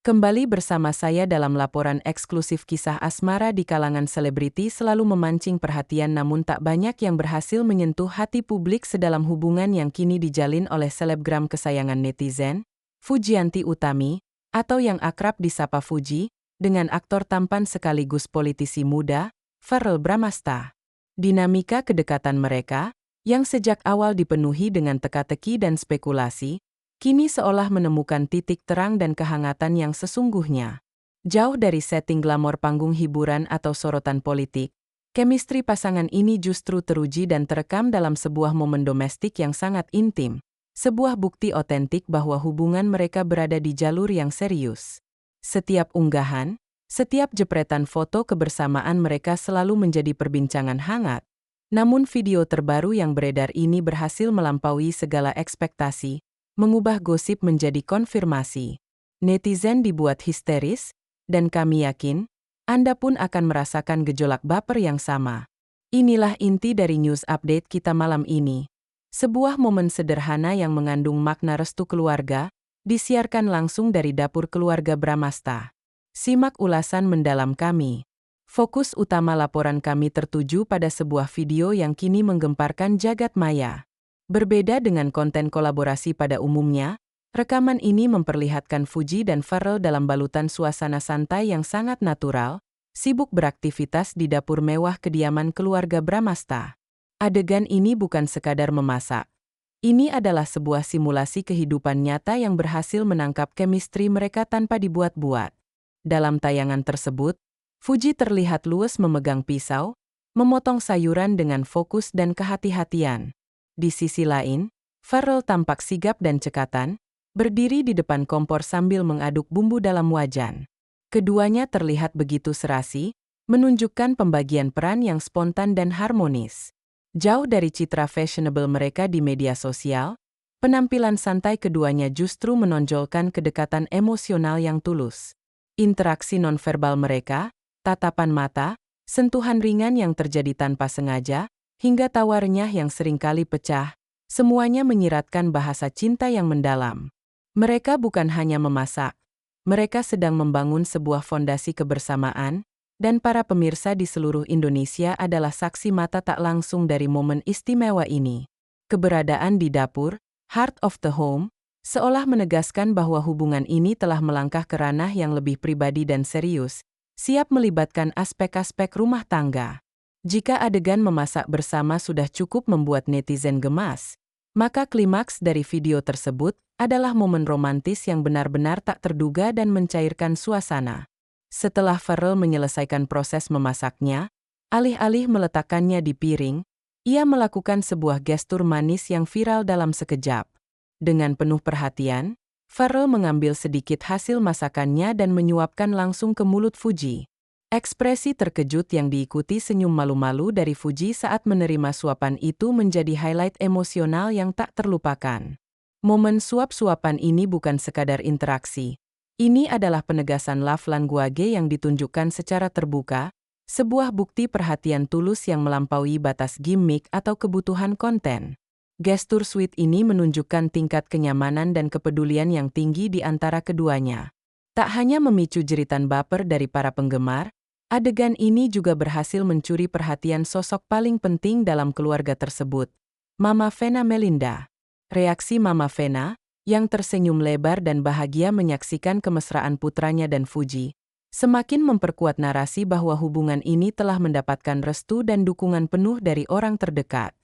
Kembali bersama saya dalam laporan eksklusif kisah asmara di kalangan selebriti selalu memancing perhatian namun tak banyak yang berhasil menyentuh hati publik sedalam hubungan yang kini dijalin oleh selebgram kesayangan netizen, Fujianti Utami, atau yang akrab disapa Fuji, dengan aktor tampan sekaligus politisi muda, Verrell Bramasta. Dinamika kedekatan mereka, yang sejak awal dipenuhi dengan teka-teki dan spekulasi, kini seolah menemukan titik terang dan kehangatan yang sesungguhnya. Jauh dari setting glamor panggung hiburan atau sorotan politik, chemistry pasangan ini justru teruji dan terekam dalam sebuah momen domestik yang sangat intim, sebuah bukti otentik bahwa hubungan mereka berada di jalur yang serius. Setiap unggahan, setiap jepretan foto kebersamaan mereka selalu menjadi perbincangan hangat. Namun video terbaru yang beredar ini berhasil melampaui segala ekspektasi, mengubah gosip menjadi konfirmasi. Netizen dibuat histeris, dan kami yakin, Anda pun akan merasakan gejolak baper yang sama. Inilah inti dari news update kita malam ini. Sebuah momen sederhana yang mengandung makna restu keluarga, disiarkan langsung dari dapur keluarga Bramasta. Simak ulasan mendalam kami. Fokus utama laporan kami tertuju pada sebuah video yang kini menggemparkan jagat maya. Berbeda dengan konten kolaborasi pada umumnya, rekaman ini memperlihatkan Fuji dan Verrell dalam balutan suasana santai yang sangat natural, sibuk beraktivitas di dapur mewah kediaman keluarga Bramasta. Adegan ini bukan sekadar memasak. Ini adalah sebuah simulasi kehidupan nyata yang berhasil menangkap chemistry mereka tanpa dibuat-buat. Dalam tayangan tersebut, Fuji terlihat luwes memegang pisau, memotong sayuran dengan fokus dan kehati-hatian. Di sisi lain, Verrell tampak sigap dan cekatan, berdiri di depan kompor sambil mengaduk bumbu dalam wajan. Keduanya terlihat begitu serasi, menunjukkan pembagian peran yang spontan dan harmonis. Jauh dari citra fashionable mereka di media sosial, penampilan santai keduanya justru menonjolkan kedekatan emosional yang tulus. Interaksi nonverbal mereka, tatapan mata, sentuhan ringan yang terjadi tanpa sengaja, hingga tawarnya yang seringkali pecah, semuanya menyiratkan bahasa cinta yang mendalam. Mereka bukan hanya memasak, mereka sedang membangun sebuah fondasi kebersamaan, dan para pemirsa di seluruh Indonesia adalah saksi mata tak langsung dari momen istimewa ini. Keberadaan di dapur, heart of the home, seolah menegaskan bahwa hubungan ini telah melangkah ke ranah yang lebih pribadi dan serius, siap melibatkan aspek-aspek rumah tangga. Jika adegan memasak bersama sudah cukup membuat netizen gemas, maka klimaks dari video tersebut adalah momen romantis yang benar-benar tak terduga dan mencairkan suasana. Setelah Verrell menyelesaikan proses memasaknya, alih-alih meletakkannya di piring, ia melakukan sebuah gestur manis yang viral dalam sekejap. Dengan penuh perhatian, Verrell mengambil sedikit hasil masakannya dan menyuapkan langsung ke mulut Fuji. Ekspresi terkejut yang diikuti senyum malu-malu dari Fuji saat menerima suapan itu menjadi highlight emosional yang tak terlupakan. Momen suap-suapan ini bukan sekadar interaksi. Ini adalah penegasan love language yang ditunjukkan secara terbuka, sebuah bukti perhatian tulus yang melampaui batas gimmick atau kebutuhan konten. Gestur sweet ini menunjukkan tingkat kenyamanan dan kepedulian yang tinggi di antara keduanya. Tak hanya memicu jeritan baper dari para penggemar, adegan ini juga berhasil mencuri perhatian sosok paling penting dalam keluarga tersebut, Mama Vena Melinda. Reaksi Mama Vena, yang tersenyum lebar dan bahagia menyaksikan kemesraan putranya dan Fuji, semakin memperkuat narasi bahwa hubungan ini telah mendapatkan restu dan dukungan penuh dari orang terdekat.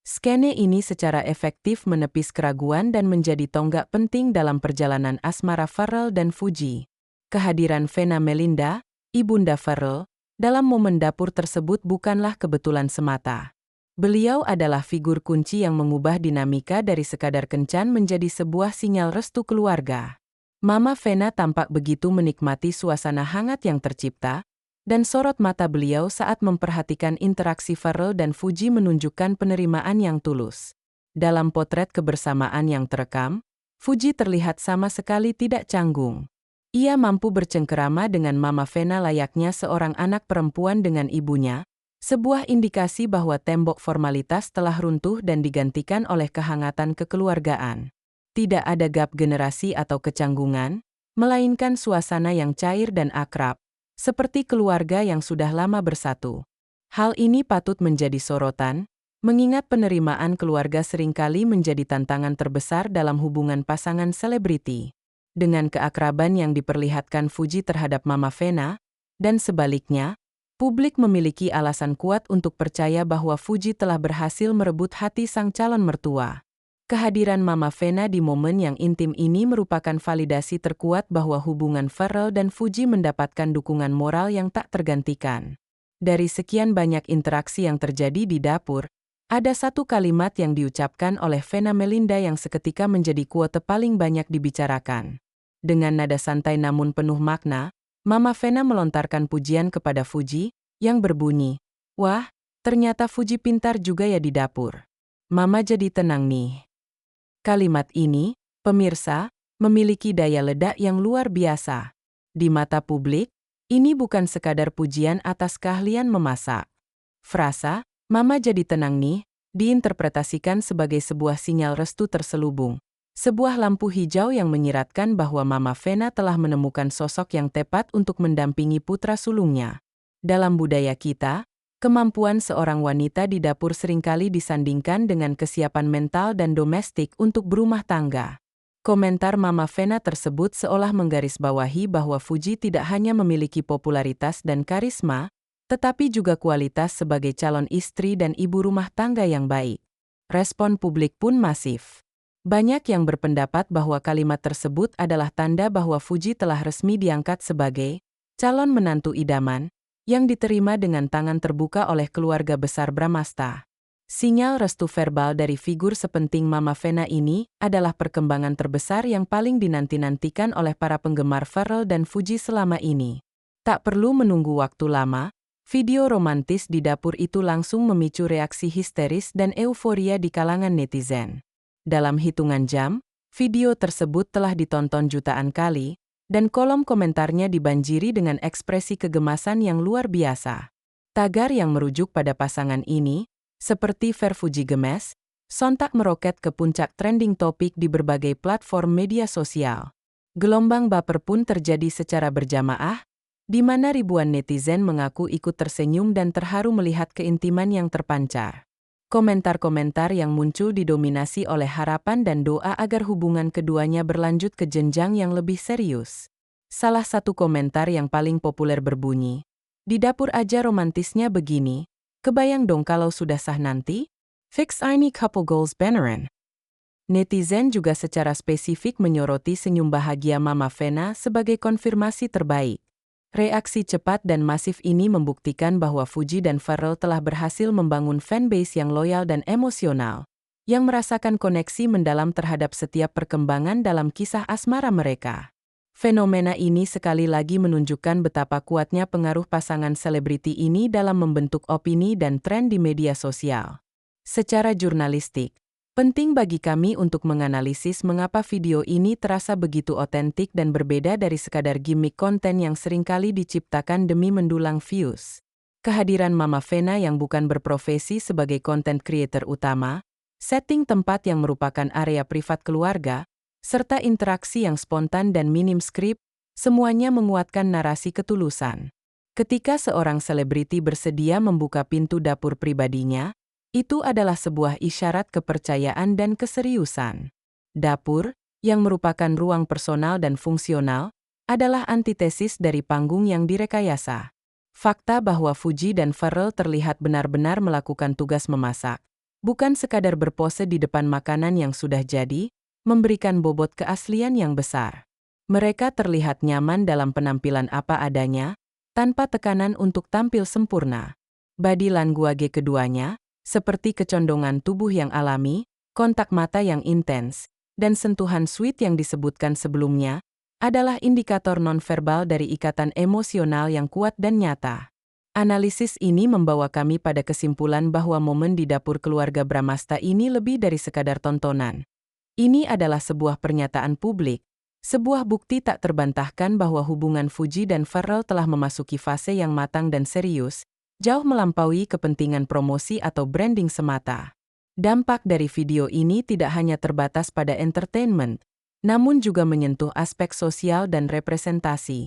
Skene ini secara efektif menepis keraguan dan menjadi tonggak penting dalam perjalanan asmara Verrell dan Fuji. Kehadiran Vena Melinda, Ibunda Verrell, dalam momen dapur tersebut bukanlah kebetulan semata. Beliau adalah figur kunci yang mengubah dinamika dari sekadar kencan menjadi sebuah sinyal restu keluarga. Mama Vena tampak begitu menikmati suasana hangat yang tercipta, dan sorot mata beliau saat memperhatikan interaksi Verrell dan Fuji menunjukkan penerimaan yang tulus. Dalam potret kebersamaan yang terekam, Fuji terlihat sama sekali tidak canggung. Ia mampu bercengkerama dengan Mama Vena layaknya seorang anak perempuan dengan ibunya, sebuah indikasi bahwa tembok formalitas telah runtuh dan digantikan oleh kehangatan kekeluargaan. Tidak ada gap generasi atau kecanggungan, melainkan suasana yang cair dan akrab, seperti keluarga yang sudah lama bersatu. Hal ini patut menjadi sorotan, mengingat penerimaan keluarga seringkali menjadi tantangan terbesar dalam hubungan pasangan selebriti. Dengan keakraban yang diperlihatkan Fuji terhadap Mama Vena, dan sebaliknya, publik memiliki alasan kuat untuk percaya bahwa Fuji telah berhasil merebut hati sang calon mertua. Kehadiran Mama Vena di momen yang intim ini merupakan validasi terkuat bahwa hubungan Pharrell dan Fuji mendapatkan dukungan moral yang tak tergantikan. Dari sekian banyak interaksi yang terjadi di dapur, ada satu kalimat yang diucapkan oleh Vena Melinda yang seketika menjadi kuote paling banyak dibicarakan. Dengan nada santai namun penuh makna, Mama Vena melontarkan pujian kepada Fuji, yang berbunyi, "Wah, ternyata Fuji pintar juga ya di dapur. Mama jadi tenang nih." Kalimat ini, pemirsa, memiliki daya ledak yang luar biasa. Di mata publik, ini bukan sekadar pujian atas keahlian memasak. Frasa, "Mama jadi tenang nih," diinterpretasikan sebagai sebuah sinyal restu terselubung. Sebuah lampu hijau yang menyiratkan bahwa Mama Vena telah menemukan sosok yang tepat untuk mendampingi putra sulungnya. Dalam budaya kita, kemampuan seorang wanita di dapur seringkali disandingkan dengan kesiapan mental dan domestik untuk berumah tangga. Komentar Mama Vena tersebut seolah menggarisbawahi bahwa Fuji tidak hanya memiliki popularitas dan karisma, tetapi juga kualitas sebagai calon istri dan ibu rumah tangga yang baik. Respon publik pun masif. Banyak yang berpendapat bahwa kalimat tersebut adalah tanda bahwa Fuji telah resmi diangkat sebagai calon menantu idaman, yang diterima dengan tangan terbuka oleh keluarga besar Bramasta. Sinyal restu verbal dari figur sepenting Mama Vena ini adalah perkembangan terbesar yang paling dinanti-nantikan oleh para penggemar Pharrell dan Fuji selama ini. Tak perlu menunggu waktu lama, video romantis di dapur itu langsung memicu reaksi histeris dan euforia di kalangan netizen. Dalam hitungan jam, video tersebut telah ditonton jutaan kali, dan kolom komentarnya dibanjiri dengan ekspresi kegemasan yang luar biasa. Tagar yang merujuk pada pasangan ini, seperti Ver Fuji gemes, sontak meroket ke puncak trending topik di berbagai platform media sosial. Gelombang baper pun terjadi secara berjamaah, di mana ribuan netizen mengaku ikut tersenyum dan terharu melihat keintiman yang terpancar. Komentar-komentar yang muncul didominasi oleh harapan dan doa agar hubungan keduanya berlanjut ke jenjang yang lebih serius. Salah satu komentar yang paling populer berbunyi, "Di dapur aja romantisnya begini. Kebayang dong kalau sudah sah nanti? Fix ini couple goals beneran." Netizen juga secara spesifik menyoroti senyum bahagia Mama Vena sebagai konfirmasi terbaik. Reaksi cepat dan masif ini membuktikan bahwa Fuji dan Pharrell telah berhasil membangun fanbase yang loyal dan emosional, yang merasakan koneksi mendalam terhadap setiap perkembangan dalam kisah asmara mereka. Fenomena ini sekali lagi menunjukkan betapa kuatnya pengaruh pasangan selebriti ini dalam membentuk opini dan tren di media sosial. Secara jurnalistik, penting bagi kami untuk menganalisis mengapa video ini terasa begitu otentik dan berbeda dari sekadar gimmick konten yang seringkali diciptakan demi mendulang views. Kehadiran Mama Vena yang bukan berprofesi sebagai content creator utama, setting tempat yang merupakan area privat keluarga, serta interaksi yang spontan dan minim skrip, semuanya menguatkan narasi ketulusan. Ketika seorang selebriti bersedia membuka pintu dapur pribadinya, itu adalah sebuah isyarat kepercayaan dan keseriusan. Dapur, yang merupakan ruang personal dan fungsional, adalah antitesis dari panggung yang direkayasa. Fakta bahwa Fuji dan Pharrell terlihat benar-benar melakukan tugas memasak, bukan sekadar berpose di depan makanan yang sudah jadi, memberikan bobot keaslian yang besar. Mereka terlihat nyaman dalam penampilan apa adanya, tanpa tekanan untuk tampil sempurna. Body language keduanya, seperti kecondongan tubuh yang alami, kontak mata yang intens, dan sentuhan sweet yang disebutkan sebelumnya, adalah indikator nonverbal dari ikatan emosional yang kuat dan nyata. Analisis ini membawa kami pada kesimpulan bahwa momen di dapur keluarga Bramasta ini lebih dari sekadar tontonan. Ini adalah sebuah pernyataan publik, sebuah bukti tak terbantahkan bahwa hubungan Fuji dan Pharrell telah memasuki fase yang matang dan serius, jauh melampaui kepentingan promosi atau branding semata. Dampak dari video ini tidak hanya terbatas pada entertainment, namun juga menyentuh aspek sosial dan representasi.